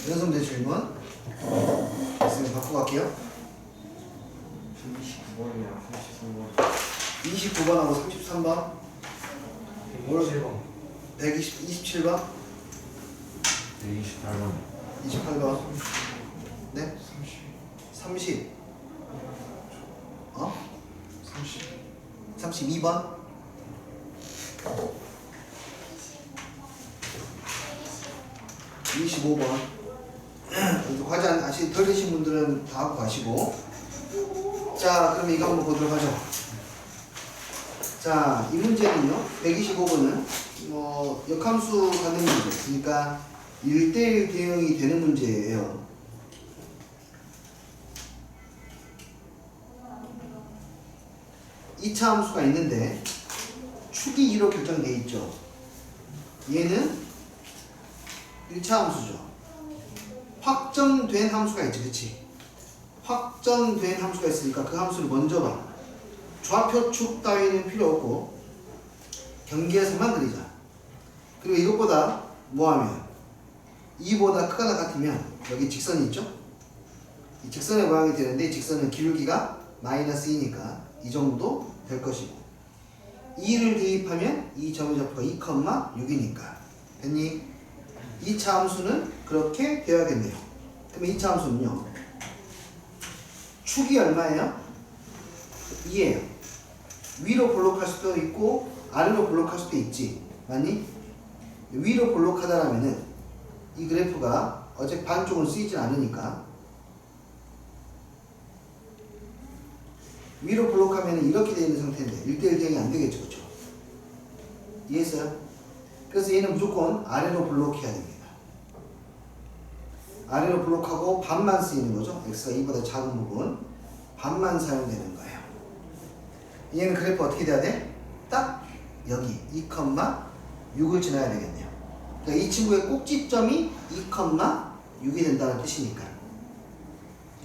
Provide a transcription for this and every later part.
연속된 질문. 선생님 바꾸고 갈게요. 29번이랑 33번. 29번하고 33번. 127번. 127번. 128번. 28번. 네? 30. 어? 32번. 25번. 과제 아직 덜 되신 분들은 다 하고 가시고. 자, 그럼 이거 한번 보도록 하죠. 자, 이 문제는요. 125번은 역함수 가는 문제. 그러니까 1대1 대응이 되는 문제예요. 이차 함수가 있는데 축이 2로 결정되어 있죠. 얘는 1차 함수죠. 확정된 함수가 있지, 그치? 확정된 함수가 있으니까 그 함수를 먼저 봐. 좌표 축 따위는 필요 없고 경계선만 그리자. 그리고 이것보다 뭐하면 2보다 크거나 같으면 여기 직선이 있죠? 이 직선의 모양이 되는데 이 직선은 기울기가 마이너스 2니까 이 정도 될 것이고 2를 대입하면 이 점의 좌표가 2,6이니까 됐니? 2차 함수는 그렇게 되어야겠네요. 그러면 2차 함수는요. 축이 얼마예요? 2예요. 위로 볼록할 수도 있고 아래로 볼록할 수도 있지. 맞니? 위로 볼록하다라면은 이 그래프가 어차피 반쪽은 쓰이진 않으니까 위로 볼록하면 이렇게 되어 있는 상태인데 1대1 대응이 안 되겠죠. 그렇죠? 이해했어요? 그래서 얘는 무조건 아래로 볼록해야 됩니다. 아래로 볼록하고 반만 쓰이는 거죠. x가 2보다 작은 부분 반만 사용되는 거예요. 얘는 그래프 어떻게 돼야 돼? 딱 여기 2,6을 지나야 되겠네요. 그러니까 이 친구의 꼭지점이 2,6이 된다는 뜻이니까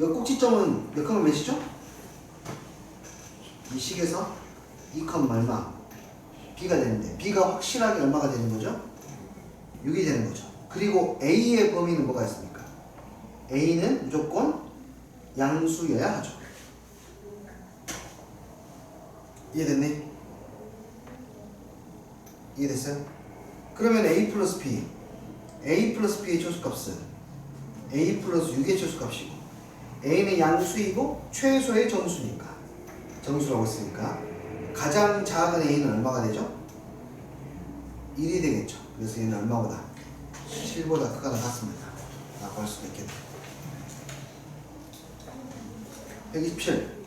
여기 꼭지점은 몇 컴마 몇이죠? 이 식에서 2, 얼마? b가 되는데 b가 확실하게 얼마가 되는 거죠? 6이 되는 거죠. 그리고 a의 범위는 뭐가 있습니까? a는 무조건 양수여야 하죠. 이해됐네? 이해됐어요? 그러면 a 플러스 b b의 초수값은 a 플러스 6의 초수값이고 a는 양수이고 최소의 정수니까 정수라고 했으니까 가장 작은 a는 얼마가 되죠? 1이 되겠죠. 그래서 얘는 얼마보다? 7보다 크거나 같습니다. 라고 할 수가 있겠네요. 127.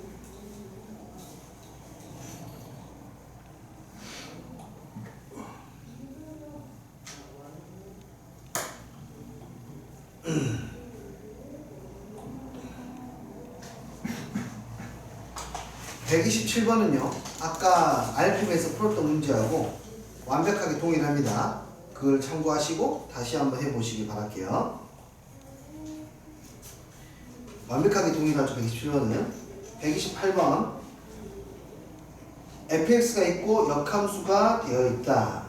(127번은요) 아까 알geb에서 풀었던 문제하고 완벽하게 동일합니다. 그걸 참고하시고 다시 한번 해보시기 바랄게요. 완벽하게 동일하죠. 127번은 128번 fx가 있고 역함수가 되어 있다.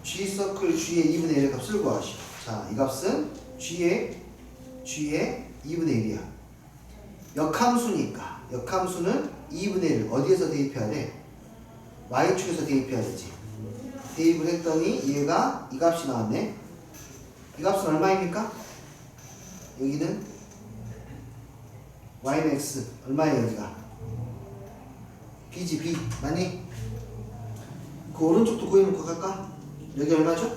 g서클 g의 2분의 1의 값을 구하시오. 자, 이 값은 g의 2분의 1이야. 역함수니까 역함수는 2분의 1 어디에서 대입해야 돼? y축에서 대입해야 되지. 대입을 했더니 얘가 이 값이 나왔네. 이 값은 얼마입니까? 여기는 y는 x 얼마예요? 여기가 b지 b 맞니? 그 오른쪽도 구해놓고 갈까? 여기 얼마죠?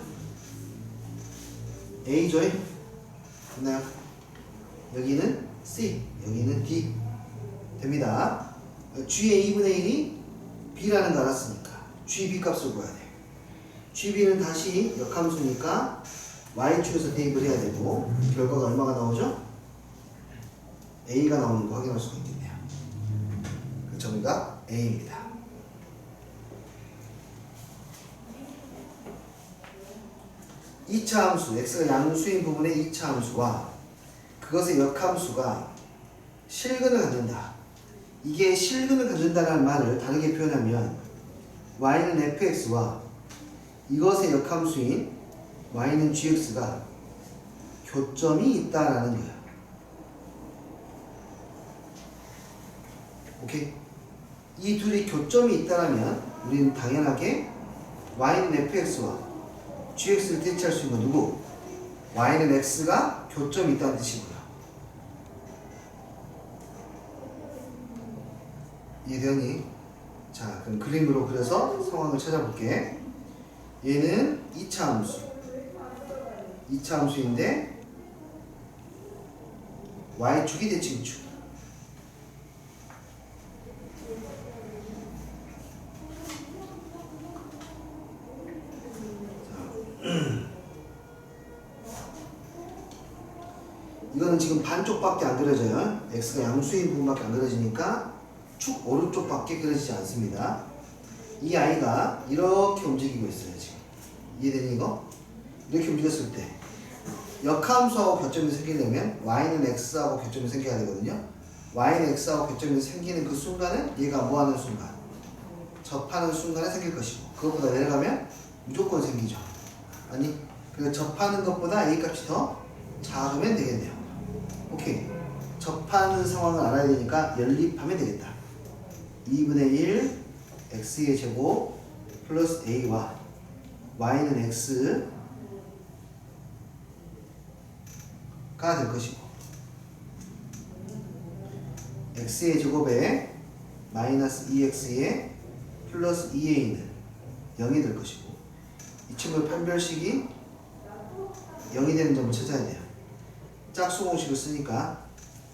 a죠? 됐나요? 여기는 c 여기는 d 됩니다. g의 2분의 1이 b라는 거 알았으니까 gb 값을 구해야 돼. gb는 다시 역함수니까 y축에서 대입을 해야 되고 결과가 얼마가 나오죠? a가 나오는 거 확인할 수가 있겠네요. 그 정의가 a입니다. 이차 함수 x가 양수인 부분의 2차 함수와 그것의 역함수가 실근을 갖는다. 이게 실근을 갖는다는 말을 다르게 표현하면 y는 fx와 이것의 역함수인 y는 gx가 교점이 있다라는 거야. 오케이? 이 둘이 교점이 있다라면 우리는 당연하게 y는 fx와 gx를 대체할 수 있는 건 누구? y는 x가 교점이 있다는 뜻이고요. 이해되니? 자, 그럼 그림으로 그려서 상황을 찾아볼게. 얘는 2차 함수. 2차 함수인데 y축이 대칭축. 이거는 지금 반쪽밖에 안 그려져요. x가 양수인 부분밖에 안 그려지니까 축 오른쪽밖에 그려지지 않습니다. 이 아이가 이렇게 움직이고 있어요. 지금 이해되니 이거? 이렇게 움직였을 때 역함수하고 교점이 생기려면 y는 x하고 교점이 생겨야 되거든요. y는 x하고 교점이 생기는 그 순간은 얘가 뭐하는 순간? 접하는 순간에 생길 것이고, 그것보다 내려가면 무조건 생기죠. 아니, 그래서 접하는 것보다 a 값이 더 작으면 되겠네요. 오케이. 접하는 상황을 알아야 되니까 연립하면 되겠다. 2분의 1 x의 제곱 플러스 a와 y는 x가 될 것이고, x의 제곱에 마이너스 2x의 플러스 2a는 0이 될 것이고, 이 친구의 판별식이 0이 되는 점을 찾아야 돼요. 짝수 공식을 쓰니까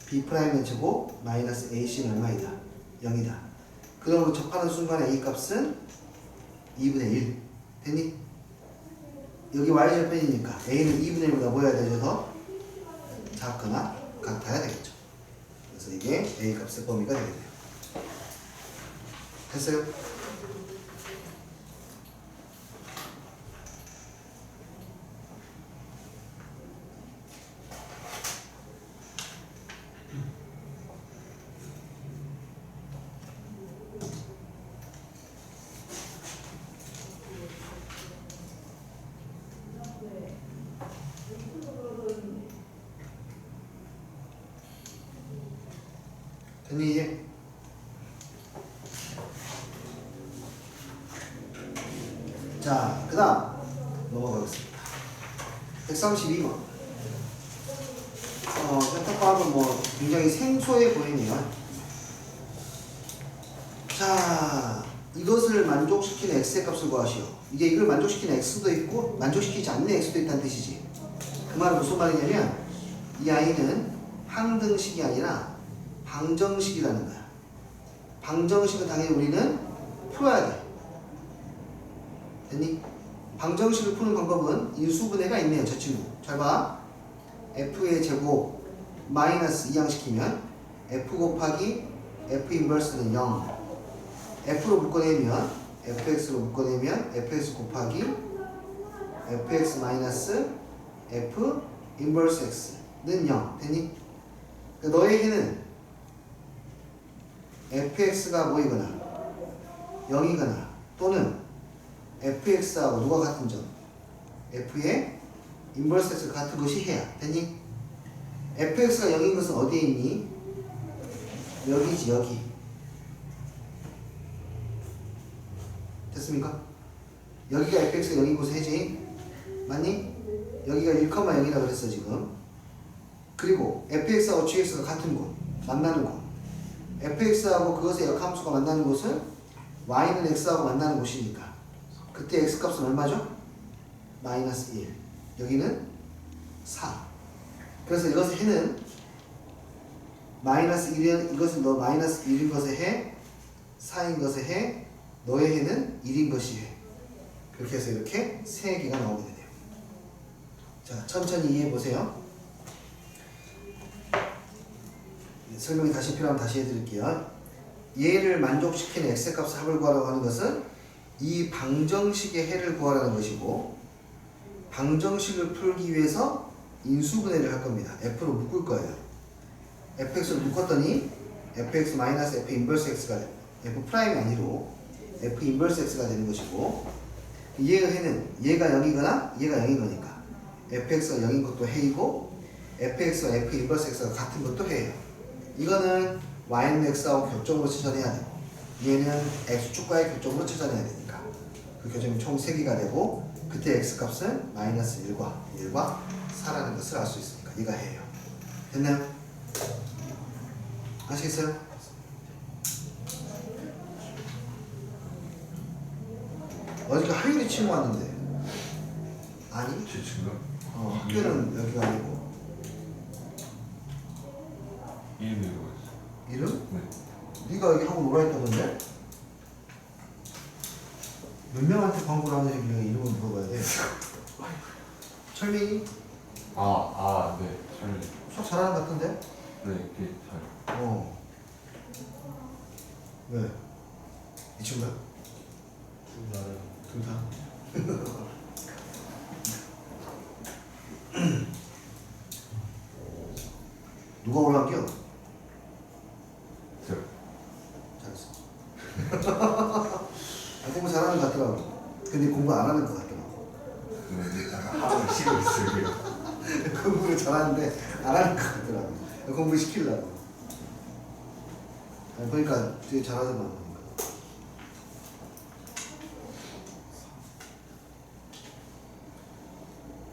b'의 제곱 마이너스 ac는 얼마이다? 0이다. 그러므로 접하는 순간에 a 값은 2분의 1 됐니? 여기 y절편이니까 a는 2분의 1보다 뭐 해야 되죠? 더 작거나 같아야 되겠죠. 그래서 이게 a 값의 범위가 되겠네요. 됐어요? 됐니 이제? 자, 그 다음 넘어가겠습니다. 132번. 센터파하면 뭐 굉장히 생소해 보이네요. 자, 이것을 만족시키는 x의 값을 구하시오. 이게 이걸 만족시키는 x도 있고 만족시키지 않는 x도 있다는 뜻이지. 그 말은 무슨 말이냐면 이 아이는 항등식이 아니라 방정식이라는 거야. 방정식은 당연히 우리는 풀어야 돼. 됐니? 방정식을 푸는 방법은 인수분해가 있네요. 저 친구 잘 봐. f의 제곱 마이너스 이항시키면 f 곱하기 f 인버스는 0, f로 묶어내면 fx로 묶어내면 fx 곱하기 fx 마이너스 f 인버스 x는 0 됐니? 그러니까 너에게는 fx가 뭐이거나 0이거나 또는 fx하고 누가 같은 점 f의 인버스 x가 같은 것이 해야 됐니? fx가 0인 것은 어디에 있니? 여기지 여기. 됐습니까? 여기가 fx가 0인 곳에 해지 맞니? 여기가 1,0이라고 그랬어 지금. 그리고 fx하고 gx가 같은 곳 만나는 곳, fx하고 그것의 역함수가 만나는 곳은 y는 x하고 만나는 곳이니까 그때 x값은 얼마죠? 마이너스 1. 여기는 4. 그래서 이것의 해는 마이너스 1인 이것은 너 마이너스 1인 것의 해, 4인 것의 해, 너의 해는 1인 것이 해. 그렇게 해서 이렇게 세 개가 나오게 되네요. 자, 천천히 이해해 보세요. 설명이 다시 필요하면 다시 해드릴게요. 얘를 만족시키는 x의 값을 합을 구하라고 하는 것은 이 방정식의 해를 구하라는 것이고, 방정식을 풀기 위해서 인수분해를 할 겁니다. f로 묶을 거예요. fx를 묶었더니 fx 마이너스 f 인버스 x가 f 프라임이 아니로 f 인버스 x가 되는 것이고, 얘의 해는 얘가 0이거나 얘가 0인 거니까 fx가 0인 것도 해이고 fx와 f 인버스 x가 같은 것도 해요. 이거는 y는 x하고 교점으로 치환해야 되고 얘는 x축과의 교점으로 치환해야 되니까 그 교점이 총 3개가 되고 그때 x값은 마이너스 1과 4라는 것을 알 수 있으니까 이거 해요. 됐나요? 아시겠어요? 어저께 하율이 친구 왔는데 아니? 제 친구? 학교는 여기가 아니고 이름이 뭐였어? 이름? 네. 네가 여기 하고 놀아 있다던데? 몇 명한테 광고를 하는 얘기를 이름을 물어봐야 돼. 철민이? 네. 잘. 수학 잘하는 것 같은데? 네, 이게 잘. 왜? 이 친구야? 나는 둘 다? 누가 올라갈게요? 저. 잘했어. 공부 잘하는 것 같더라고. 근데 공부 안 하는 것 같더라고. 네, 약간 하고 쉬고 있어요. 공부를 잘하는데 안 하는 것 같더라고. 공부 시키려고. 보니까 되게 잘하더만 보니까.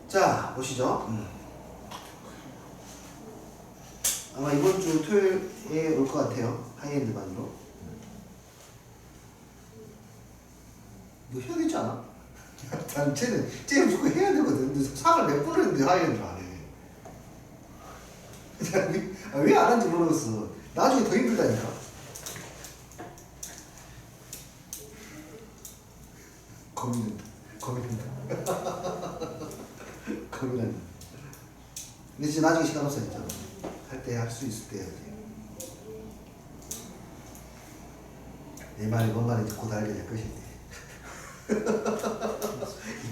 자, 보시죠. 아마 이번 주 토요일에 올 것 같아요. 하이엔드 반으로. 너 해야 되지 않아? 난 쟤는 무조건 해야 되거든. 근데 상을 몇 번을 했는데 하이엔드를 안 해. 왜 안 하는지 모르겠어. 나중에 더 힘들다니까. 고민된다. 고민한다. 근데 진짜 나중에 시간 없어, 진짜. 할 때 할 수 있을 때 해야지. 내 말이 뭔 말인지 곧 알게 될 것인데.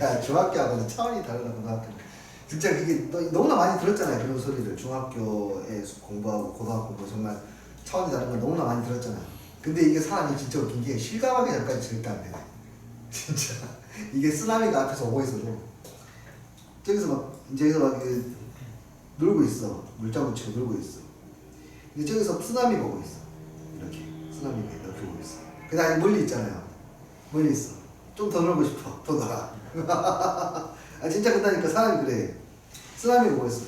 야, 중학교하고는 차원이 다르다, 고등학교. 진짜 그게 너무나 많이 들었잖아요, 그런 소리를. 중학교에 공부하고 고등학교 공부 정말 차원이 다른 걸 너무나 많이 들었잖아요. 근데 이게 사람이 진짜 웃긴 게 실감하기 전까지 절대 안 되네. 진짜. 이게 쓰나미가 앞에서 오고 있어도 저기서 막 놀고 있어. 물장구 치고 놀고 있어. 근데 저기서 쓰나미 보고 있어. 이렇게 쓰나미가 이렇게 보고 있어. 근데 아직 멀리 있잖아요. 멀리 있어. 좀 더 놀고 싶어. 더 놀아. 아 진짜 그렇다니까 사람이 그래. 쓰나미 보고 있어.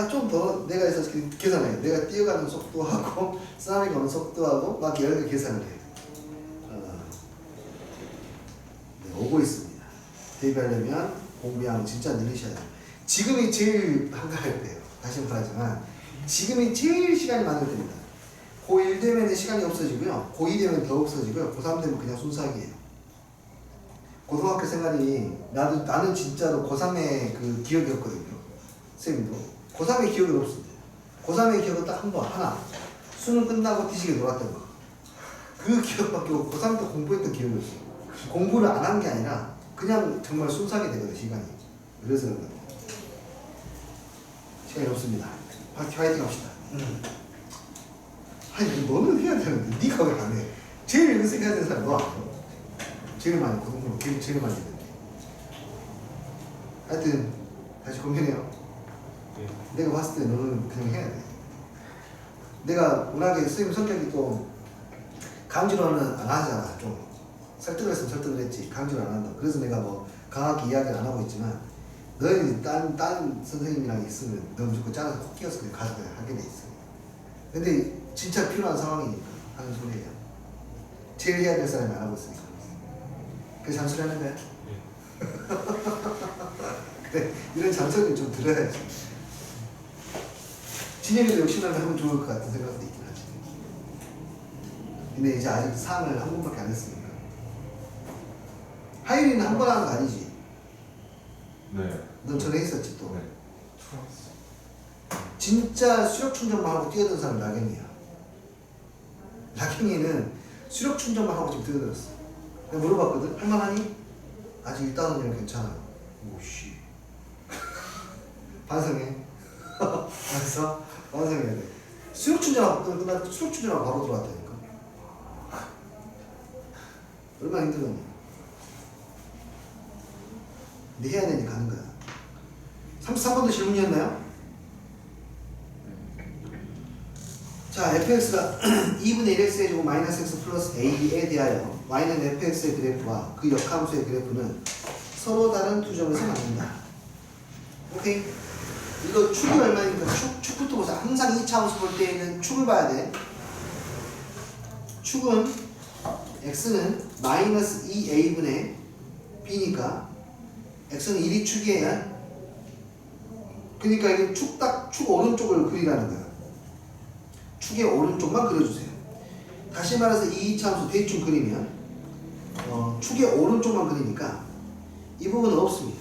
좀 더 내가 있어서 계산해. 내가 뛰어가는 속도하고 쓰나미가 오는 속도하고 막 여러 개 계산을 해. 네, 오고 있습니다. 대비하려면 공부량 진짜 늘리셔야 돼요. 지금이 제일 한가할 때예요. 다시 말하지만 지금이 제일 시간이 많을 때입니다. 고1 되면 시간이 없어지고요. 고2 되면 더 없어지고요. 고3 되면 그냥 순삭이에요. 고등학교 생활이 나는 진짜로 고3의 그 기억이 없거든요. 쌤도 고3의 기억이 없습니다. 고3의 기억은 딱 한 번 하나. 수능 끝나고 뒤지게 놀았던 거. 그 기억밖에 없고 고3 때 공부했던 기억이 없어요. 공부를 안 한 게 아니라 그냥 정말 순삭이 되거든 시간이. 그래서 그런 거예요. 시간이 없습니다. 화이팅 합시다. 아니 너는 해야 되는데 네가 왜 안 해? 제일 연습해야 되는 사람 너 아니야? 제일 많이 고등부로 제일 많이 했는데. 하여튼 다시 고민해요. 네. 내가 봤을 때 너는 그냥 해야 돼. 내가 워낙에 선생님 성격이 또 강제로는 안 하잖아. 좀 설득을 했으면 설득을 했지. 강제로 안 한다. 그래서 내가 뭐 강하게 이야기를 안 하고 있지만 너희는 딴 선생님이랑 있으면 너 무조건 잘라서 콕 끼워서 그냥 가져가야 하게 돼 있어. 근데 진짜 필요한 상황이니까 하는 소리예요. 제일 해야 될 사람이 안 하고 있으니까. 그래서 잔소리 하는 거야? 네. 그래, 이런 잔소리를 좀 들어야지. 진영이도 욕심나면 하면 좋을 것 같은 생각도 있긴 하지. 근데 이제 아직 상을 한 번밖에 안 했으니까. 하율이는 한 번 하는 거 아니지? 네. 넌 전에 했었지 또. 네. 진짜 수력 충전만 하고 뛰어든 사람은 나경이야. 나경이는 수력 충전만 하고 지금 뛰어들었어. 내가 물어봤거든? 할만하니? 아직 1단원이면 괜찮아요. 오씨. 반성해. 알았어? 반성해야 돼. 수력 충전하고 끝나 수력 충전하고 바로 들어왔다니까. 얼마나 힘들었니? 근데 해야 되니까 하는 거야. 33번도 질문이었나요? 자, fx가 2분의 1x의 제곱 마이너스 x 플러스 a에 대하여 y는 fx의 그래프와 그 역함수의 그래프는 서로 다른 두 점에서 만든다. 오케이? 이거 축이 얼마니까 축부터 보자. 항상 2차 함수 볼 때에는 축을 봐야 돼. 축은 x는 마이너스 2a분의 b니까 x는 1이 축이에요. 그러니까 이게 축 오른쪽을 그리라는 거야. 축의 오른쪽만 그려주세요. 다시 말해서 이 2차 함수 대충 그리면 축의 오른쪽만 그리니까 이 부분은 없습니다.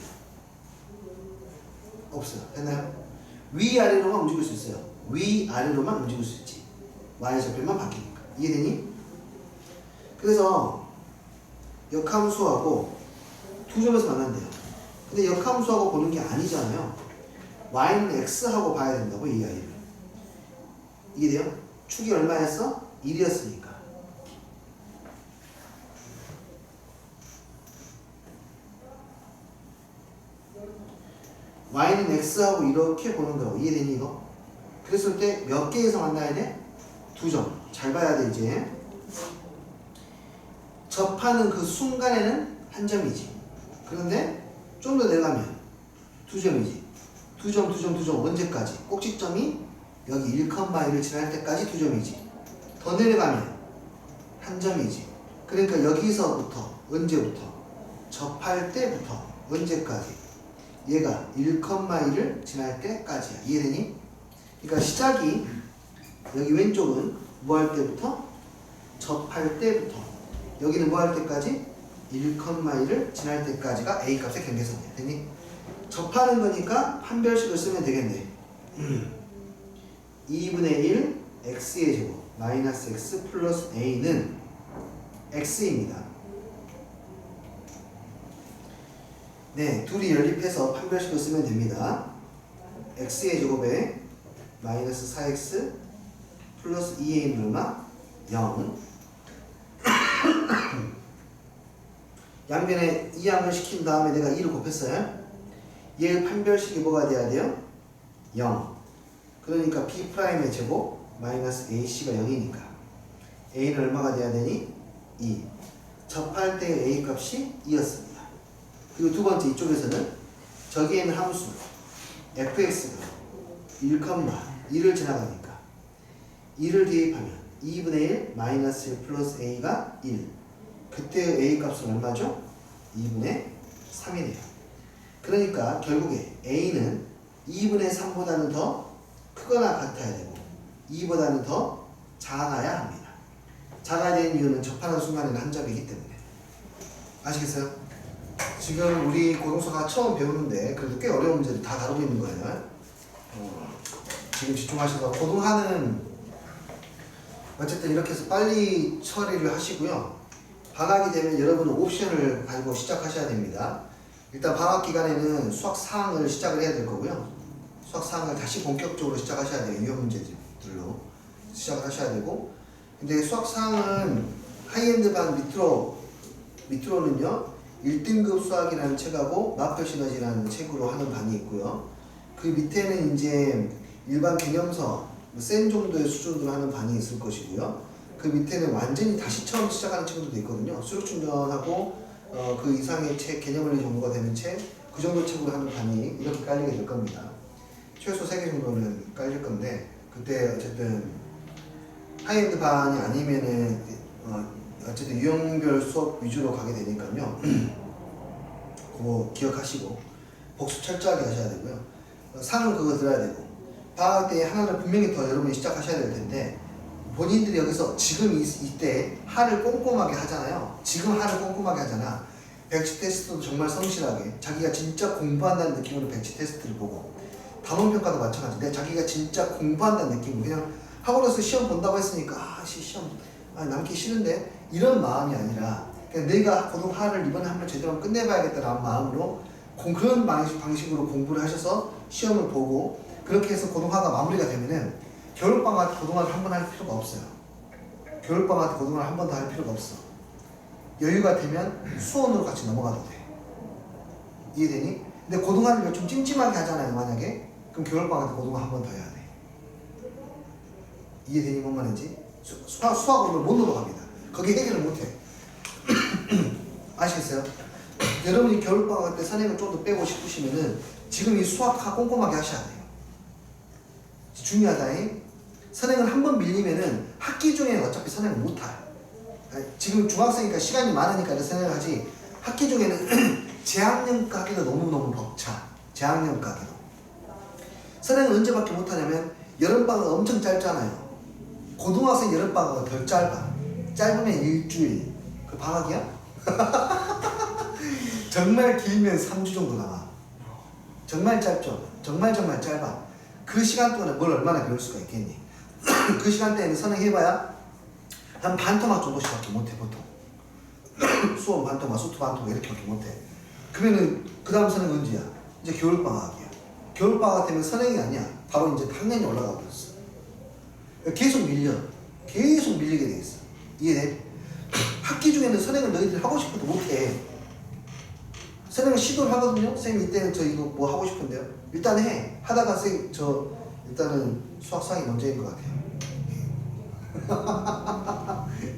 없어요. 됐나요? 위아래로만 움직일 수 있어요. 위아래로만 움직일 수 있지. y좌표만 바뀌니까. 이해되니? 그래서 역함수하고 두 점에서 만난대요. 근데 역함수하고 보는 게 아니잖아요. y는 x하고 봐야 된다고 이 아이를. 이해돼요? 축이 얼마였어? 1이었으니까. y는 x하고 이렇게 보는 거라고. 이해되니 이거? 그랬을 때 몇 개에서 만나야 돼? 두 점. 잘 봐야 돼 이제. 접하는 그 순간에는 한 점이지. 그런데 좀 더 내려가면 두 점이지. 두 점 언제까지? 꼭지점이 여기 1,1을 지날 때까지 두 점이지. 더 내려가면 한 점이지. 그러니까 여기서부터 언제부터? 접할 때부터 언제까지? 얘가 1,1을 지날 때까지야. 이해되니? 그러니까 시작이 여기 왼쪽은 뭐 할 때부터? 접할 때부터. 여기는 뭐 할 때까지? 1,1을 지날 때까지가 A 값의 경계선이야. 됐니? 접하는 거니까 판별식을 쓰면 되겠네. 2분의 1 x의 제곱 마이너스 x 플러스 a는 x입니다. 네, 둘이 연립해서 판별식을 쓰면 됩니다. x의 제곱에 마이너스 4x 플러스 2a는 얼마? 0. 양변에 이 양을 시킨 다음에 내가 2를 곱했어요. 얘의 판별식이 뭐가 돼야 돼요? 0. 그러니까 b'의 제곱 마이너스 ac가 0이니까 a는 얼마가 돼야 되니? 2. 접할 때의 a 값이 2였습니다. 그리고 두 번째 이쪽에서는 저기에 있는 함수 fx가 1,2를 지나가니까 2를 대입하면 2분의 1 마이너스 1 플러스 a가 1. 그때의 a 값은 얼마죠? 2분의 3이네요. 그러니까 결국에 a는 2분의 3보다는 더 크거나 같아야 되고 2보다는 더 작아야 합니다. 작아야 되는 이유는 접하는 순간에는 한 점이기 때문에. 아시겠어요? 지금 우리 고등수가 처음 배우는데 그래도 꽤 어려운 문제를 다 다루고 있는 거예요. 지금 집중하셔서 고등하는 어쨌든 이렇게 해서 빨리 처리를 하시고요. 방학이 되면 여러분은 옵션을 가지고 시작하셔야 됩니다. 일단 방학 기간에는 수학 4항을 시작을 해야 될 거고요. 수학 4항을 다시 본격적으로 시작하셔야 돼요. 유형 문제들로 시작을 하셔야 되고, 근데 수학 4항은 하이엔드 반 밑으로는요 1등급 수학이라는 책하고 마표 시너지라는 책으로 하는 반이 있고요. 그 밑에는 이제 일반 개념서 센 정도의 수준으로 하는 반이 있을 것이고요. 그 밑에는 완전히 다시 처음 시작하는 친구들도 있거든요. 수력 충전하고 그 이상의 책, 개념원리 정도가 되는 책, 그 정도 책으로 하는 반이 이렇게 깔리게 될 겁니다. 최소 3개 정도는 깔릴 건데, 그때 어쨌든 하이엔드 반이 아니면은 어쨌든 유형별 수업 위주로 가게 되니까요. 그거 기억하시고 복습 철저하게 하셔야 되고요. 상은 그거 들어야 되고, 방학 때 하나를 분명히 더 여러분이 시작하셔야 될 텐데, 본인들이 여기서 지금 이때 하를 꼼꼼하게 하잖아요. 지금 하를 꼼꼼하게 하잖아. 백지 테스트도 정말 성실하게 자기가 진짜 공부한다는 느낌으로 백지 테스트를 보고, 단원 평가도 마찬가지인데 자기가 진짜 공부한다는 느낌으로, 그냥 학원에서 시험 본다고 했으니까 시험 남기 싫은데 이런 마음이 아니라 그냥 내가 고등하를 이번에 한번 제대로 끝내봐야겠다는 마음으로 그런 방식으로 공부를 하셔서 시험을 보고, 그렇게 해서 고등하가 마무리가 되면은 겨울방학 때 고등학을 한 번 할 필요가 없어요. 겨울방학 때 고등학을 한 번 더 할 필요가 없어. 여유가 되면 수원으로 같이 넘어가도 돼. 이해되니? 근데 고등학교를 좀 찜찜하게 하잖아요. 만약에 그럼 겨울방학 때 고등어 한 번 더 해야 돼. 이해되니 뭔 말인지? 수학으로 못 넘어갑니다. 거기 해결을 못해. 아시겠어요? 여러분이 겨울방학 때 선행을 좀 더 빼고 싶으시면은 지금 이 수학 꼼꼼하게 하셔야 돼요. 중요하다잉. 선행을 한 번 밀리면은 학기 중에는 어차피 선행을 못해. 지금 중학생이니까 시간이 많으니까 선행을 하지. 학기 중에는 재학년 까기가 너무너무 벅차. 재학년 까기도. 선행을 언제밖에 못하냐면 여름방학 엄청 짧잖아요. 고등학생 여름방학은 덜 짧아. 짧으면 일주일. 그 방학이야? 정말 길면 3주 정도 남아. 정말 짧죠. 정말 짧아. 그 시간 동안에 뭘 얼마나 배울 수가 있겠니? 그 시간대에는 선행해봐야 한 반토막 정도씩밖에 못해 보통. 수원 반토막, 수투 반토막 이렇게밖에 못해. 그러면은 그 다음 선행 언제야? 이제 겨울방학이야. 겨울방학 되면 선행이 아니야. 바로 이제 학년이 올라가고 있어. 계속 밀리게 돼 있어. 이해돼? 학기 중에는 선행을 너희들이 하고 싶어도 못해. 선생님 시도를 하거든요. 선생님 이때는 저 이거 뭐 하고 싶은데요. 일단 해. 하다가 선생님 저 일단은 수학 상이 문제인 것 같아요.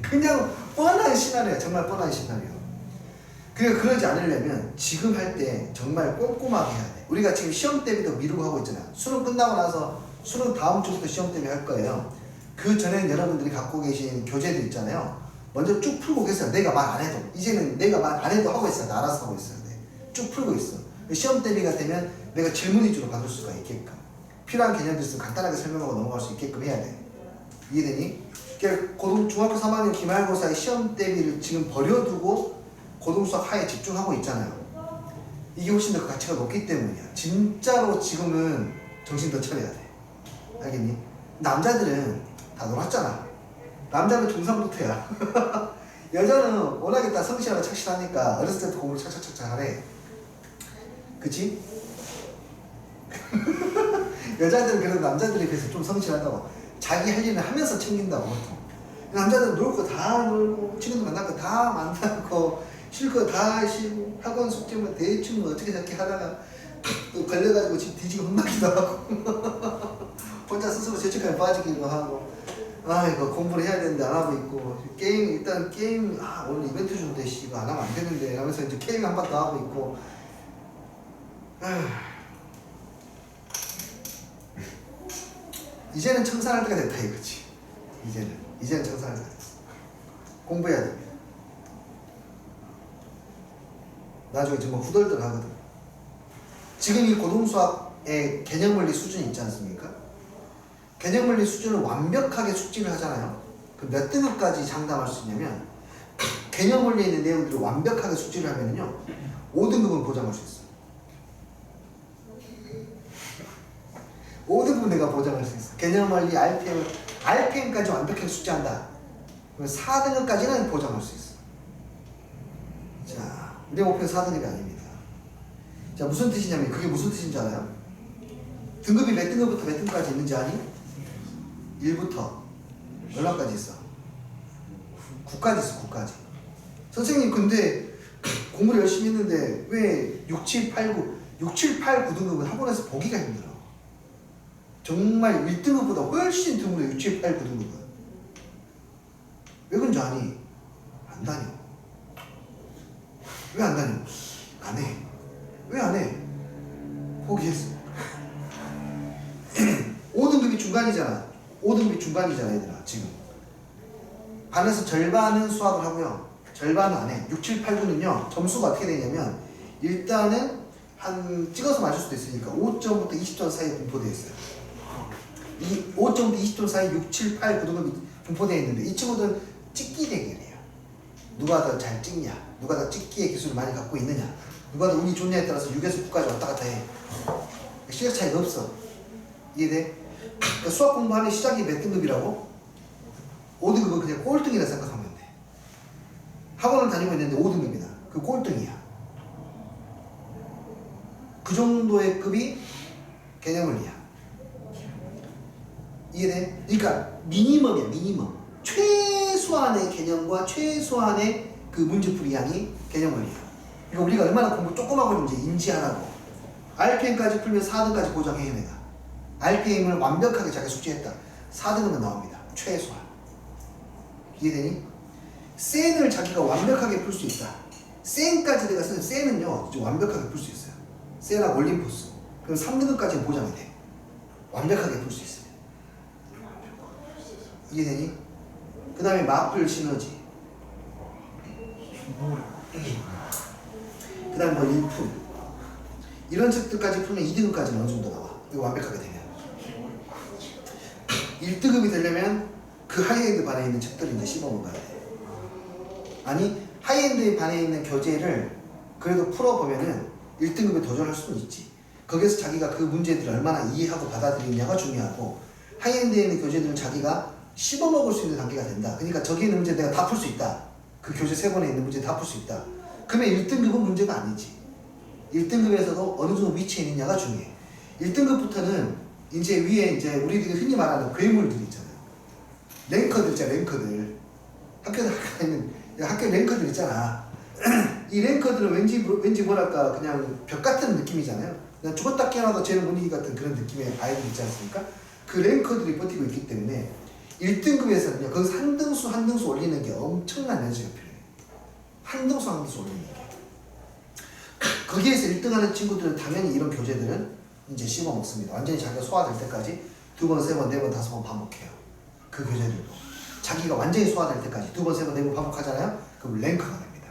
그냥 뻔한 시나리오야. 정말 뻔한 시나리오. 그러니까 그러지 않으려면 지금 할 때 정말 꼼꼼하게 해야 돼. 우리가 지금 시험 대비도 미루고 하고 있잖아요. 수능 끝나고 나서 수능 다음 주부터 시험 대비 할 거예요. 그 전에는 여러분들이 갖고 계신 교재들 있잖아요. 먼저 쭉 풀고 계세요. 내가 말 안 해도. 이제는 내가 말 안 해도 하고 있어요. 알아서 하고 있어요. 쭉 풀고 있어. 시험 대비가 되면 내가 질문 위주로 받을 수가 있게끔 필요한 개념들 있으면 간단하게 설명하고 넘어갈 수 있게끔 해야 돼. 이해되니? 그러니까 중학교 3학년 기말고사의 시험 대비를 지금 버려두고 고등수학 하에 집중하고 있잖아요. 이게 훨씬 더 그 가치가 높기 때문이야. 진짜로 지금은 정신 더 차려야 돼. 알겠니? 남자들은 다 놀았잖아. 남자는 중3부터야. 여자는 워낙에 다 성실하고 착실하니까 어렸을 때부터 공부를 착착착착 하래. 그치? 여자들은 그래도 남자들에 비해서 좀 성실하다고. 자기 할 일을 하면서 챙긴다고. 보통. 남자들은 놀 거 다 놀고 친구들 만날 거 다 만나고 쉴 거 다 쉬고 학원 숙제만 대충 어떻게 저렇게 하다가 또 걸려가지고 집 뒤지고 혼나기도 하고 혼자 스스로 죄책감에 빠지기도 하고 아이고 공부를 해야 되는데 안 하고 있고 일단 게임 오늘 이벤트 준대 씨 이거 안 하면 안 되는데 하면서 이제 게임 한 번 더 하고 있고 이제는 청산할 때가 됐다 이거지. 이제는 청산할 때가 됐어. 공부해야 됩니다. 나중에 정말 후덜덜 하거든. 지금 이 고등수학의 개념원리 수준이 있지 않습니까? 개념원리 수준을 완벽하게 숙지를 하잖아요. 그 몇 등급까지 장담할 수 있냐면 개념원리에 있는 내용들을 완벽하게 숙지를 하면요 5등급은 보장할 수 있어요. 5등급은 내가 보장할 수 있어. 개념원리 RPM까지 완벽하게 숙지한다. 그럼 4등급까지는 보장할 수 있어. 자, 우리 목표는 4등급이 아닙니다. 자, 무슨 뜻이냐면 그게 무슨 뜻인 줄 알아요? 등급이 몇 등급부터 몇 등급까지 있는지 아니? 1부터 얼마까지 있어? 9까지 있어. 9까지. 선생님 근데 공부를 열심히 했는데 왜 6, 7, 8, 9등급은 학원에서 보기가 힘들어. 정말 1등급보다 훨씬 드물어. 6, 7, 8, 9등급은. 왜 그런지 아니? 안 다녀. 왜 안 다녀? 안 해. 왜 안 해? 포기했어. 5등급이 중간이잖아. 5등급이 중간이잖아 얘들아 지금. 반에서 절반은 수학을 하고요. 절반은 안 해. 6, 7, 8, 9는요. 점수가 어떻게 되냐면 일단은 한 찍어서 맞을 수도 있으니까 5점부터 20점 사이에 분포되어 있어요. 이 5점부터 20점 사이에 6, 7, 8, 9등급이 분포되어 있는데 이 친구들은 찍기 대결이에요. 누가 더 잘 찍냐, 누가 더 찍기의 기술을 많이 갖고 있느냐, 누가 더 운이 좋냐에 따라서 6에서 9까지 왔다 갔다 해. 실력 차이가 없어. 이해돼? 그러니까 수학 공부하는 시작이 몇 등급이라고? 5등급은 그냥 꼴등이라 생각하면 돼. 학원을 다니고 있는데 5등급이다. 그 꼴등이야. 그 정도의 급이 개념원리야. 이해돼? 그러니까 미니멈이야. 미니멈. 최소한의 개념과 최소한의 그 문제풀이 양이 개념원리야. 그러니까 우리가 얼마나 공부 조금 하고 있는지 인지하라고. RPM까지 풀면 4등까지 보장해 내가. RPM을 완벽하게 자기가 숙지했다. 4등은 나옵니다. 최소한. 이해되니? 센을 자기가 완벽하게 풀 수 있다. 센까지 내가 쓰는 센은요 좀 완벽하게 풀 수 있어요. 센하고 올림포스. 그럼 3등급까지는 보장이 돼. 완벽하게 풀 수 있어요. 이해되니? 그 다음에 마플 시너지. 그 다음에 뭐 일품. 이런 책들까지 풀면 2등급까지는 어느 정도 나와. 이거 완벽하게 되면. 1등급이 되려면 그 하이엔드 반에 있는 책들을 이제 씹어먹어야 돼. 아니 하이엔드 반에 있는 교재를 그래도 풀어보면은 1등급에 도전할 수는 있지. 거기서 자기가 그 문제들을 얼마나 이해하고 받아들이냐가 중요하고 하이엔드에 있는 교재들은 자기가 씹어먹을 수 있는 단계가 된다. 그러니까 저기 있는 문제 내가 다 풀 수 있다. 그 교재 3권에 있는 문제 다 풀 수 있다. 그러면 1등급은 문제가 아니지. 1등급에서도 어느 정도 위치에 있느냐가 중요해. 1등급부터는 이제 위에 이제 우리들이 흔히 말하는 괴물들 있잖아요. 랭커들 있잖아, 랭커들. 학교 랭커들 있잖아. 이 랭커들은 왠지 뭐랄까 그냥 벽 같은 느낌이잖아요. 그냥 죽었다 깨어나도 쟤는 못 이기 같은 그런 느낌의 아이들 있지 않습니까? 그 랭커들이 버티고 있기 때문에 1등급에서는요, 거기서 한 등수 올리는 게 엄청난 연습이 필요해요. 한 등수 올리는 게. 거기에서 1등하는 친구들은 당연히 이런 교재들은 이제 씹어먹습니다. 완전히 자기가 소화될 때까지 2번, 3번, 4번, 5번 반복해요. 그 교재들도. 자기가 완전히 소화될 때까지 2번, 3번, 4번 반복하잖아요? 그럼 랭커가 됩니다.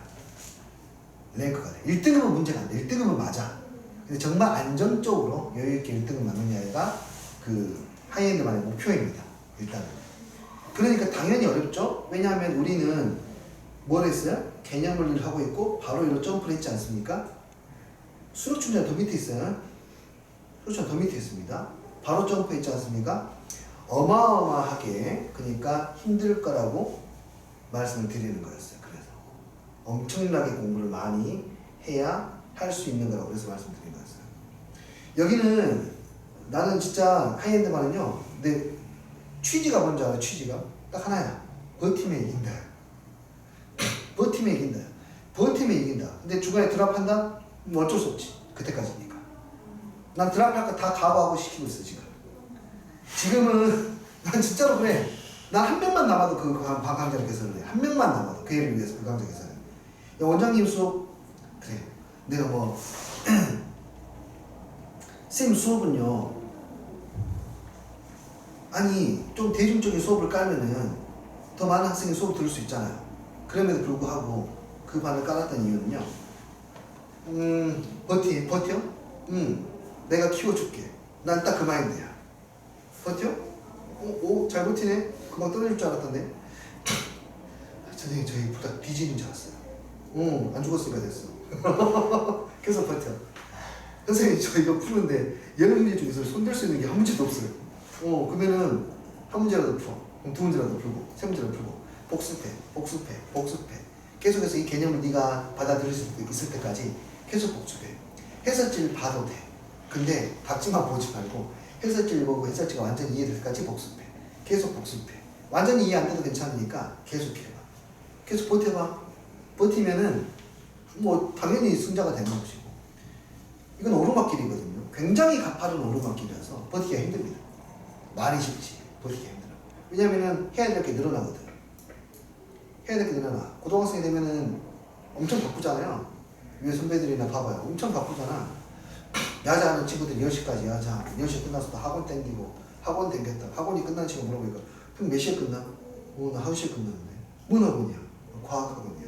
랭커가 돼. 1등급은 문제가 안 돼. 1등급은 맞아. 근데 정말 안정적으로 여유있게 1등급 맞느냐가 그 하이엔드만의 목표입니다. 일단은. 그러니까 당연히 어렵죠? 왜냐하면 우리는 뭘 했어요? 개념 논리를 하고 있고 바로 이로 점프를 했지 않습니까? 수력 충전 더 밑에 있어요. 수력 충전 더 밑에 있습니다. 바로 점프했지 않습니까? 어마어마하게 그러니까 힘들 거라고 말씀을 드리는 거였어요. 그래서 엄청나게 공부를 많이 해야 할 수 있는 거라고 그래서 말씀드린 거였어요. 여기는 나는 진짜 하이엔드만은요. 내 취지가 뭔지 알아? 취지가 딱 하나야. 버티면 이긴다. 버티면 이긴다. 버티면 이긴다. 근데 중간에 드랍한다? 뭐 어쩔 수 없지. 그때까지니까. 난 드랍할 거 다 각오하고 시키고 있어 지금. 지금은 난 진짜로 그래. 난 한 명만 남아도 그 강좌를 개설을 해. 한 명만 남아도 그 애를 위해서 그 강좌 개설을 해. 야, 원장님 수업 그래. 내가 뭐 쌤 수업은요. 아니 좀 대중적인 수업을 깔면은 더 많은 학생이 수업 들을 수 있잖아요. 그럼에도 불구하고 그 반을 깔았던 이유는요. 버텨? 내가 키워줄게. 난 딱 그 마인드야. 버텨? 잘 버티네? 금방 떨어질 줄 알았던데? 선생님 저희 보다 뒤지는 줄 알았어요. 안 죽었으니까 됐어. 계속 버텨. 선생님 저 이거 푸는데 여러 문제 중에서 손댈 수 있는 게 한 문제도 없어요. 그러면은 한 문제라도 풀어. 그럼 두 문제라도 풀고 세 문제라도 풀고 복습해. 계속해서 이 개념을 네가 받아들일 수 있을 때까지 계속 복습해. 해설지를 봐도 돼. 근데 답지만 보지 말고 해설지를 보고 해설지가 완전히 이해될 때까지 복습해. 계속 복습해. 완전히 이해 안 돼도 괜찮으니까 계속 해봐. 계속 버텨봐. 버티면은 뭐 당연히 승자가 되는 것이고. 이건 오르막길이거든요. 굉장히 가파른 오르막길이라서 버티기가 힘듭니다. 말이 쉽지 버티기가 힘들어. 왜냐면은 해야 될 게 늘어나거든. 해야 될 게 늘어나. 고등학생이 되면은 엄청 바쁘잖아요. 위에 선배들이나 봐봐요. 엄청 바쁘잖아. 야자하는 친구들 10시까지 야자. 10시 끝나서 또 학원 땡기고 학원 땡겼다. 학원이 끝난 친구 물어보니까 그럼 몇 시에 끝나? 나 1시에 끝났는데. 뭔 학원이야? 과학학원이야.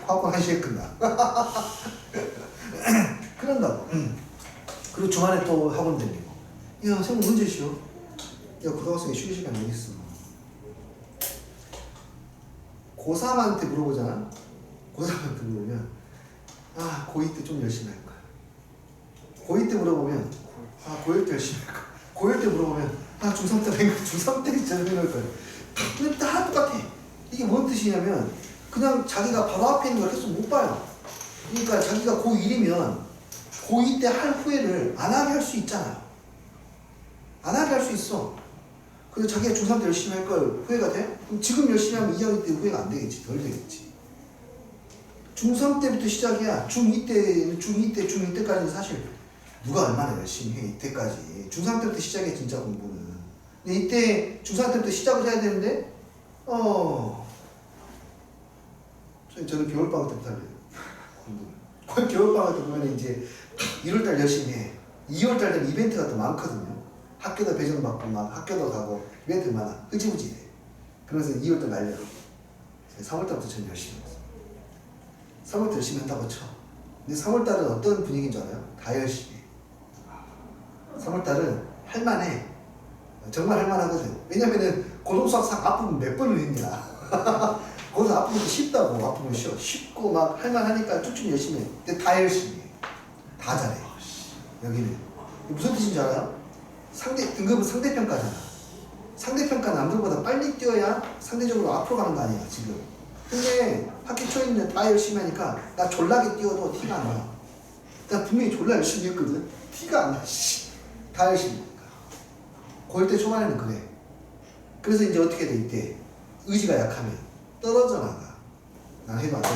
과학원 1시에 끝나. 그런다고. 그리고 주말에 또 학원 땡기고. 야, 형 언제 쉬어? 야, 고등학생이 쉬는 시간 어디 있어? 고3한테 물어보잖아. 고3한테 물어보면 고2 때 좀 열심히 할 거야. 고2 때 물어보면 고1 때 열심히 할 거야. 고1 때 물어보면 중3 때 할 거야. 중3 때 저녁에 할 거야. 근데 다 똑같아. 이게 뭔 뜻이냐면 그냥 자기가 바로 앞에 있는 걸 계속 못 봐요. 그러니까 자기가 고1이면 고2 때 할 후회를 안 하게 할 수 있잖아요. 안 하게 할 수 있어. 그래서 자기가 중3 때 열심히 할 걸 후회가 돼? 그럼 지금 열심히 하면 2학년 때 후회가 안 되겠지. 덜 되겠지. 중3 때부터 시작이야. 중2 때까지는 사실 누가 얼마나 열심히 해 이때까지. 중3 때부터 시작해 진짜 공부는. 근데 이때 중3 때부터 시작을 해야 되는데 저는 겨울방학 때부터 할래요. 공부를. 겨울방학 때 보면 이제 1월달 열심히 해. 2월달 되면 이벤트가 더 많거든요. 학교도 배정받고 막 학교도 가고 이벤트 많아. 흐지부지 돼. 그러면서 2월달 날려. 3월달부터 전 열심히 했어요. 3월달 열심히 한다고 쳐. 근데 3월달은 어떤 분위기인 줄 알아요? 다 열심히 해. 3월달은 할만해. 정말 할만하거든. 왜냐면은 고등수학상 앞부분 몇 번을 했냐. 거기서 앞부분 쉽다고. 앞부분 쉬워. 쉽고 막 할만하니까 쭉쭉 열심히 해. 근데 다 열심히 해. 다 잘해. 여기는. 무슨 뜻인지 알아요? 등급은 상대평가잖아. 상대평가 남들보다 빨리 뛰어야 상대적으로 앞으로 가는 거 아니야 지금. 근데 학기 초에는 다 열심히 하니까 나 졸라게 뛰어도 티가 안 나. 나 분명히 졸라 열심히 했거든. 티가 안 나. 다 열심히 하니까. 고1 때 초반에는 그래. 그래서 이제 어떻게 돼 이때 의지가 약하면 떨어져 나가. 난 해도 안 되고.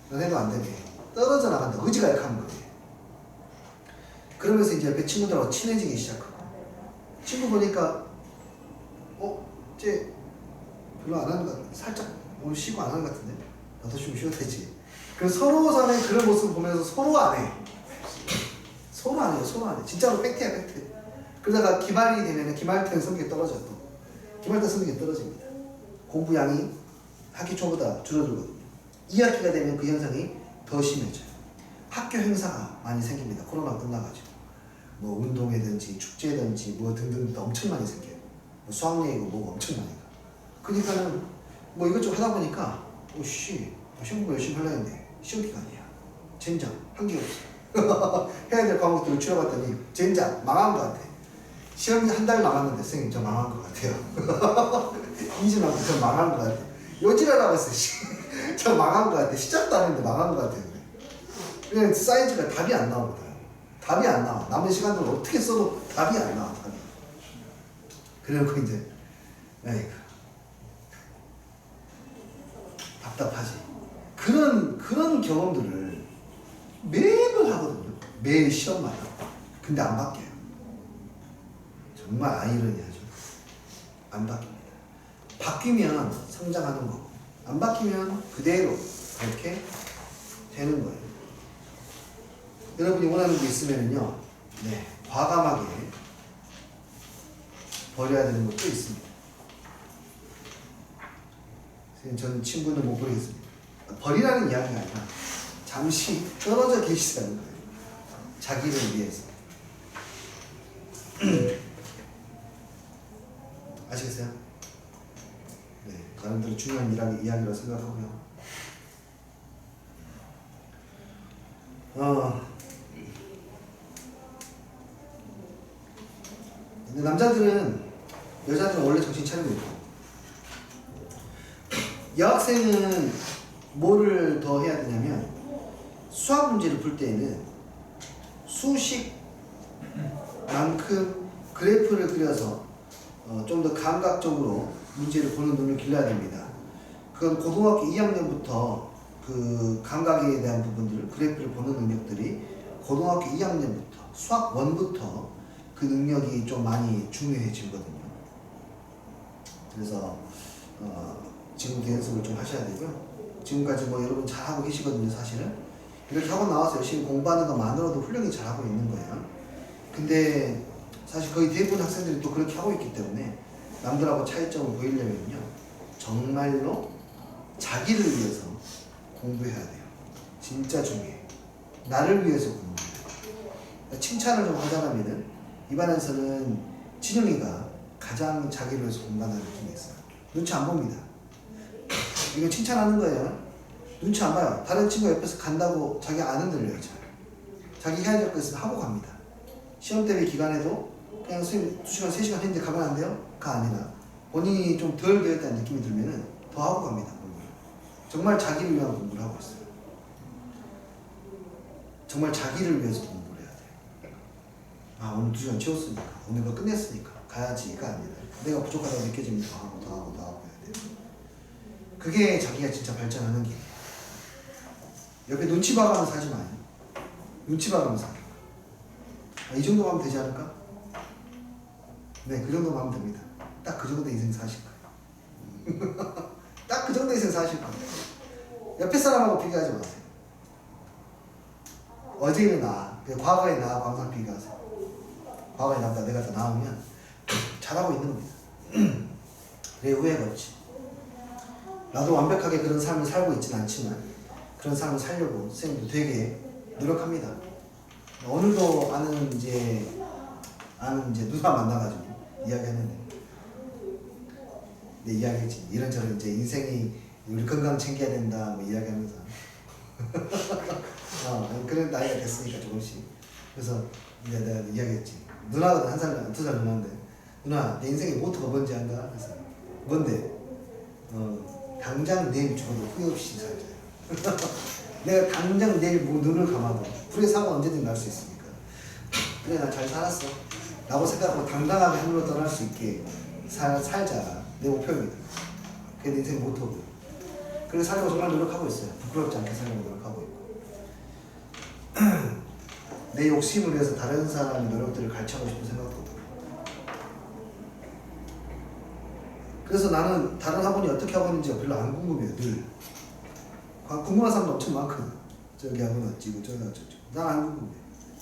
난 해도 안 되네. 떨어져 나간다. 의지가 약하면 그래. 그러면서 이제 옆에 친구들하고 친해지기 시작하고. 친구 보니까 쟤 별로 안 하는 것 같아. 살짝 오늘 쉬고 안 하는 것 같은데? 나도 좀 쉬어도 되지. 그래서 서로 간에 그런 모습을 보면서 서로 안 해. 서로 안 해요. 서로 안 해. 진짜로 팩트야 팩트. 그러다가 기말이 되면 기말 때는 성적이 떨어져 또. 기말 때 성적이 떨어집니다. 공부량이 학기 초보다 줄어들거든요. 2학기가 되면 그 현상이 더 심해져요. 학교 행사가 많이 생깁니다. 코로나 끝나가지고. 뭐 운동회든지 축제든지 뭐 등등 엄청 많이 생겨요. 뭐 수학여행이고 뭐가 엄청 많이 가. 그러니까는 뭐 이것저것 하다 보니까 시험 공부 열심히 하려고 했는데 시험 기간이야. 젠장 한 개 없어. 해야 될 과목들을 추려봤더니 젠장 망한 것 같아. 시험이 한 달 남았는데 선생님 저 망한 것 같아요. 이진하고 저 망한 것 같아. 요지라라고 했어. 저 망한 것 같아. 시작도 안 했는데 망한 것 같아요. 그냥 사이즈가 답이 안 나오거든. 답이 안 나와. 남은 시간들을 어떻게 써도 답이 안 나와. 답이. 그래놓고 이제 에이구 답답하지. 그런 경험들을 매번 하거든요. 매일 시험마다. 근데 안 바뀌어요. 정말 아이러니하죠. 안 바뀝니다. 바뀌면 성장하는 거고 안 바뀌면 그대로 이렇게 되는 거예요. 여러분이 원하는 게 있으면요, 과감하게 버려야 되는 것도 있습니다. 저는 친구는 못 버리겠습니다. 버리라는 이야기가 아니라 잠시 떨어져 계시다는 거예요. 자기를 위해서. 아시겠어요? 나름대로 중요한 이야기라고 생각하고요. 근데 여자들은 원래 정신 차리고 있고, 여학생은 뭐를 더 해야 되냐면, 수학 문제를 풀 때에는 수식만큼 그래프를 그려서 좀 더 감각적으로 문제를 보는 눈을 길러야 됩니다. 그건 고등학교 2학년부터 그 감각에 대한 부분들, 그래프를 보는 능력들이 고등학교 2학년부터 수학 1부터 그 능력이 좀 많이 중요해지거든요. 그래서 지금부터 연습을 좀 하셔야 되고요. 지금까지 뭐 여러분 잘하고 계시거든요. 사실은 이렇게 하고 나와서 열심히 공부하는 것만으로도 훌륭히 잘하고 있는 거예요. 근데 사실 거의 대부분 학생들이 또 그렇게 하고 있기 때문에 남들하고 차이점을 보이려면요, 정말로 자기를 위해서 공부해야 돼요. 진짜 중요해. 나를 위해서 공부해야 돼요. 칭찬을 좀 하자면은 이 반에서는 진영이가 가장 자기를 위해서 공부한다는 느낌이 있어요. 눈치 안 봅니다. 이거 칭찬하는 거예요. 눈치 안 봐요. 다른 친구 옆에서 간다고 자기 안 흔들려요. 자기 해야 될 거 있으면 하고 갑니다. 시험 대비 기간에도 그냥 선생님 2시간, 3시간 했는데 가면 안 돼요? 가 아니라 본인이 좀 덜 되었다는 느낌이 들면은 더 하고 갑니다. 공부를. 정말 자기를 위한 공부를 하고 있어요. 정말 자기를 위해서 공부를 해야 돼요. 오늘 2시간 채웠으니까, 오늘 거 끝냈으니까 가야지가 아니라 내가 부족하다고 느껴지면 더 하고 해야 돼요. 그게 자기가 진짜 발전하는 길이에요. 옆에 눈치 봐가면서 하지 마요. 눈치 봐가면서 하라. 이 정도만 하면 되지 않을까? 네, 그 정도만 하면 됩니다. 딱 그 정도 인생 사실 거예요. 딱 그 정도 인생 사실 거예요. 옆에 사람하고 비교하지 마세요. 어제의 나, 과거의 나하고 항상 비교하세요. 과거의 나보다 내가 더 나으면 잘하고 있는 겁니다. 내 후회가 없지. 나도 완벽하게 그런 삶을 살고 있지는 않지만 그런 삶을 살려고 선생님도 되게 노력합니다. 오늘도 아는 이제 누나 만나가지고 이야기했는데, 내 이야기했지. 이런저런 이제 인생이 우리 건강 챙겨야 된다 뭐 이야기하면서 그런 나이가 됐으니까 조금씩. 그래서 이제 내가 이야기했지. 누나가 한 살, 2살 누나인데, 누나 내 인생의 모토가 뭔지 안다? 그래서 뭔데? 당장 내일 죽어도 후회 없이 살자. 내가 당장 내일 눈을 감아도 불의 사고가 언제든 날 수 있으니까. 그래, 나 잘 살았어 라고 생각하고 당당하게 하늘로 떠날 수 있게 살자. 내 목표입니다. 그게 내 인생 모토고요. 그래서 살려고 정말 노력하고 있어요. 부끄럽지 않게 살려고 노력하고 있고. 내 욕심을 위해서 다른 사람의 노력들을 가르쳐하고 싶은 생각도 없고. 그래서 나는 다른 학원이 어떻게 하고 있는지가 별로 안 궁금해요. 늘 궁금한 사람도 엄청 많거든. 저기 학원 어찌고 저기 어쩌고. 난 안 궁금해.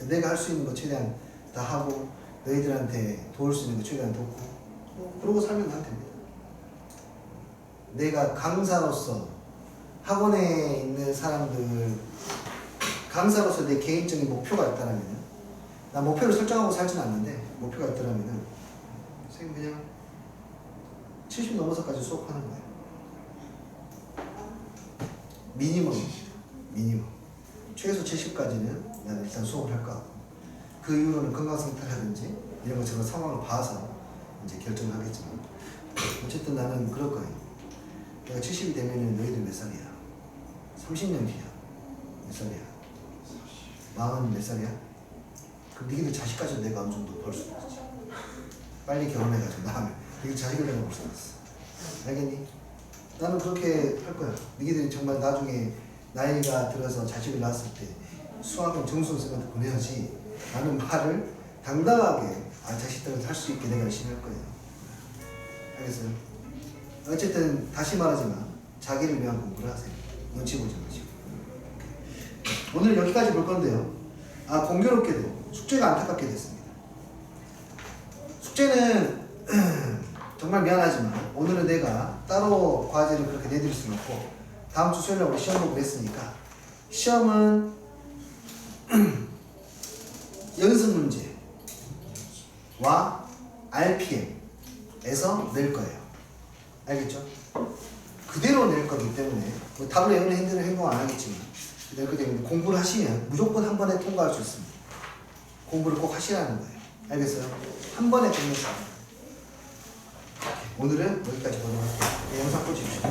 내가 할 수 있는 거 최대한 다 하고 너희들한테 도울 수 있는 거 최대한 돕고 그러고 살면 난 됩니다. 내가 강사로서 학원에 있는 사람들, 강사로서 내 개인적인 목표가 있다면, 나 목표를 설정하고 살지는 않는데 목표가 있다면 선생님 그냥 70 넘어서까지 수업하는 거예요. 미니멈 최소 70까지는 나는 일단 수업을 할 것 같고, 그 이후로는 건강 상태라든지 이런 것처럼 상황을 봐서 이제 결정을 하겠지만, 어쨌든 나는 그럴 거예요. 내가 70이 되면은 너희들 몇 살이야? 30년 뒤야. 몇 살이야? 40 몇 살이야? 그럼 니들 자식까지 내가 어느 정도 벌 수 있지. 빨리 결혼해가지고 나면 니들 자식을 내가 벌 수 있어. 알겠니? 나는 그렇게 할 거야. 니들이 정말 나중에 나이가 들어서 자식을 낳았을 때 수학은 정수생한테 보내야지. 나는 말을 당당하게 자식들한테 할 수 있게 내가 열심히 할 거예요. 알겠어요? 어쨌든 다시 말하지만 자기를 위한 공부를 하세요. 눈치 보지 마시고. 오늘 여기까지 볼 건데요. 공교롭게도 숙제가 안타깝게 됐습니다. 숙제는 정말 미안하지만 오늘은 내가 따로 과제를 그렇게 내드릴 수는 없고, 다음 주 수요일에 우리 시험 보기로 했으니까 시험은 연습 문제와 RPM에서 낼 거예요. 알겠죠? 그대로 낼 거기 때문에 뭐 답을 외우는 행동 안 하겠지만 낼 거기 때문에 공부를 하시면 무조건 한 번에 통과할 수 있습니다. 공부를 꼭 하시라는 거예요. 알겠어요? 한 번에 끝내서. 오늘은 여기까지 보도록 할게요. 영상 보십시오.